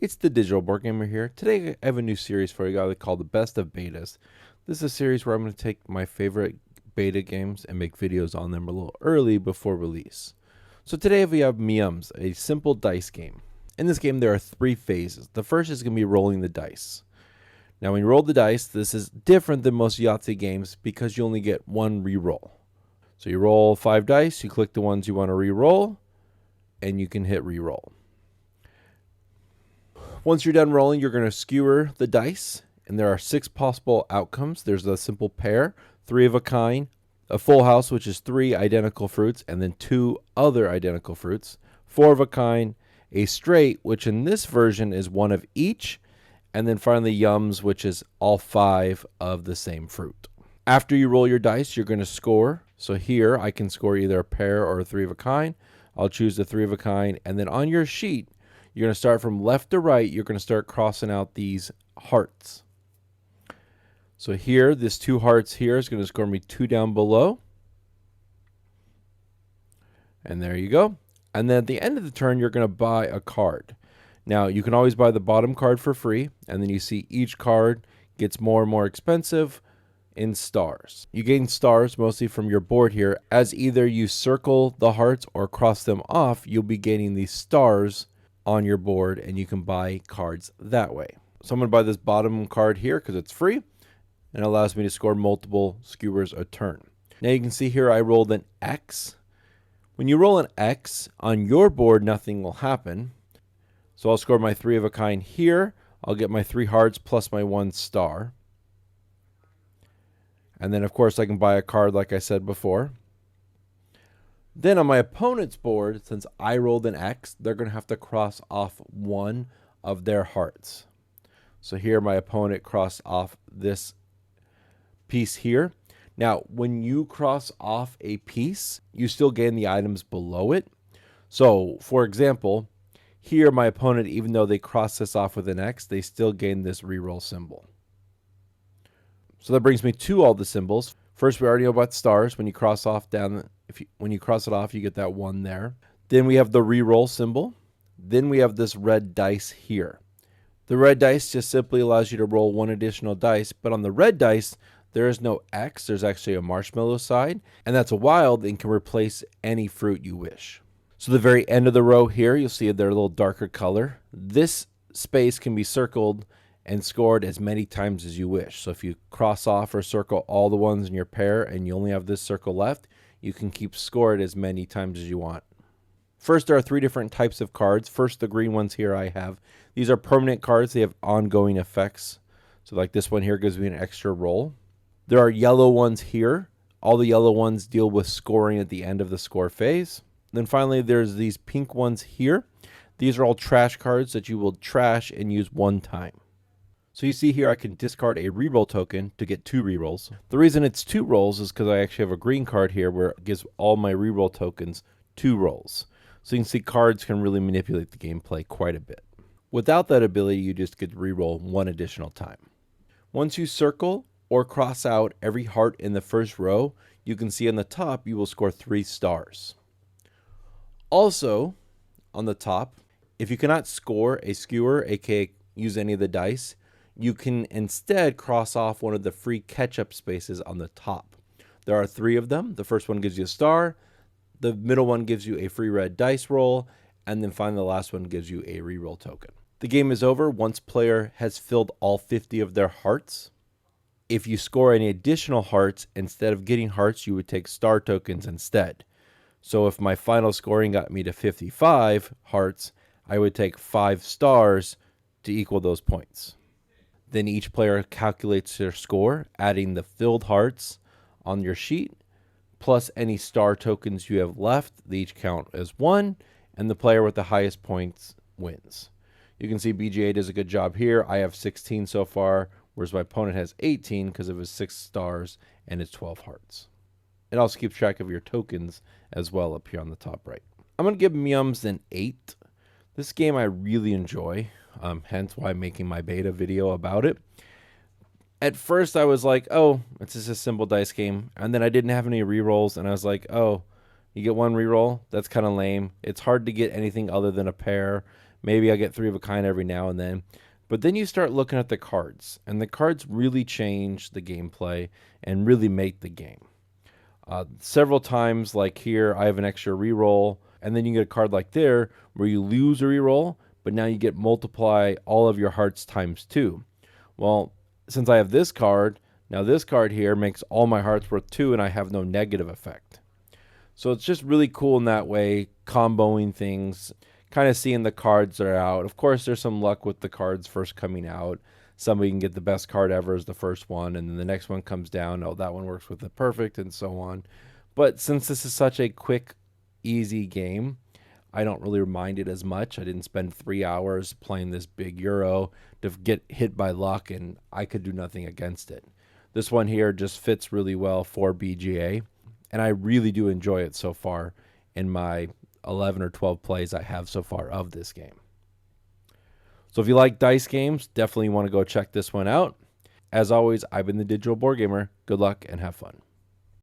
It's the Digital Board Gamer here. Today I have a new series for you guys called the Best of Betas. This is a series where I'm going to take my favorite beta games and make videos on them a little early before release. So today we have Miums, a simple dice game. In this game there are 3 phases. The first is going to be rolling the dice. Now when you roll the dice, this is different than most Yahtzee games because you only get one re-roll. So you roll 5 dice, you click the ones you want to re-roll, and you can hit re-roll. Once you're done rolling, you're going to skewer the dice, and there are 6 possible outcomes. There's a simple pair, 3 of a kind, a full house, which is 3 identical fruits, and then 2 other identical fruits, 4 of a kind, a straight, which in this version is 1 of each, and then finally yums, which is all 5 of the same fruit. After you roll your dice, you're going to score. So here I can score either a pair or a 3 of a kind. I'll choose the 3 of a kind, and then on your sheet, you're going to start from left to right. You're going to start crossing out these hearts. So here, this 2 hearts here is going to score me 2 down below. And there you go. And then at the end of the turn, you're going to buy a card. Now, you can always buy the bottom card for free. And then you see each card gets more and more expensive in stars. You gain stars mostly from your board here. As either you circle the hearts or cross them off, you'll be gaining these stars on your board, and you can buy cards that way. So I'm going to buy this bottom card here because it's free, and it allows me to score multiple skewers a turn. Now you can see here I rolled an X. When you roll an X on your board, nothing will happen. So I'll score my 3 of a kind here. I'll get my 3 hearts plus my 1 star. And then of course I can buy a card like I said before. Then on my opponent's board, since I rolled an X, they're going to have to cross off 1 of their hearts. So here my opponent crossed off this piece here. Now, when you cross off a piece, you still gain the items below it. So, for example, here my opponent, even though they cross this off with an X, they still gain this reroll symbol. So that brings me to all the symbols. First, we already know about stars. When you cross off down, when you cross it off, you get that 1 there. Then we have the reroll symbol. Then we have this red dice here. The red dice just simply allows you to roll 1 additional dice, but on the red dice, there is no X. There's actually a marshmallow side, and that's a wild and can replace any fruit you wish. So the very end of the row here, you'll see they're a little darker color. This space can be circled and scored as many times as you wish. So if you cross off or circle all the ones in your pair and you only have this circle left, you can keep scored as many times as you want. First, there are 3 different types of cards. First, the green ones here I have. These are permanent cards. They have ongoing effects. So like this one here gives me an extra roll. There are yellow ones here. All the yellow ones deal with scoring at the end of the score phase. Then finally, there's these pink ones here. These are all trash cards that you will trash and use 1 time. So you see here I can discard a reroll token to get 2 rerolls. The reason it's 2 rolls is because I actually have a green card here where it gives all my reroll tokens 2 rolls. So you can see cards can really manipulate the gameplay quite a bit. Without that ability, you just get to reroll 1 additional time. Once you circle or cross out every heart in the first row, you can see on the top you will score 3 stars. Also, on the top, if you cannot score a skewer, aka use any of the dice, you can instead cross off one of the free catch-up spaces on the top. There are 3 of them. The first one gives you a star, the middle one gives you a free red dice roll, and then finally the last one gives you a reroll token. The game is over once player has filled all 50 of their hearts. If you score any additional hearts, instead of getting hearts, you would take star tokens instead. So if my final scoring got me to 55 hearts, I would take 5 stars to equal those points. Then each player calculates their score, adding the filled hearts on your sheet, plus any star tokens you have left. They each count as 1, and the player with the highest points wins. You can see BGA does a good job here. I have 16 so far, whereas my opponent has 18 because of his 6 stars and his 12 hearts. It also keeps track of your tokens as well up here on the top right. I'm going to give Miums an 8. This game I really enjoy, hence why I'm making my beta video about it. At first I was like, oh, it's just a simple dice game. And then I didn't have any rerolls, and I was like, oh, you get 1 reroll? That's kind of lame. It's hard to get anything other than a pair. Maybe I get 3 of a kind every now and then. But then you start looking at the cards, and the cards really change the gameplay and really make the game. Several times, like here, I have an extra reroll, and then you get a card like there where you lose a reroll, but now you get multiply all of your hearts times 2. Well, since I have this card, now this card here makes all my hearts worth 2, and I have no negative effect. So it's just really cool in that way, comboing things, kind of seeing the cards that are out. Of course, there's some luck with the cards first coming out. Somebody can get the best card ever as the first one, and then the next one comes down. Oh, that one works with the perfect, and so on. But since this is such a quick, easy game, I don't really mind it as much. I didn't spend 3 hours playing this big Euro to get hit by luck, and I could do nothing against it. This one here just fits really well for BGA, and I really do enjoy it so far in my 11 or 12 plays I have so far of this game. So if you like dice games, definitely want to go check this one out. As always, I've been the Digital Board Gamer. Good luck and have fun.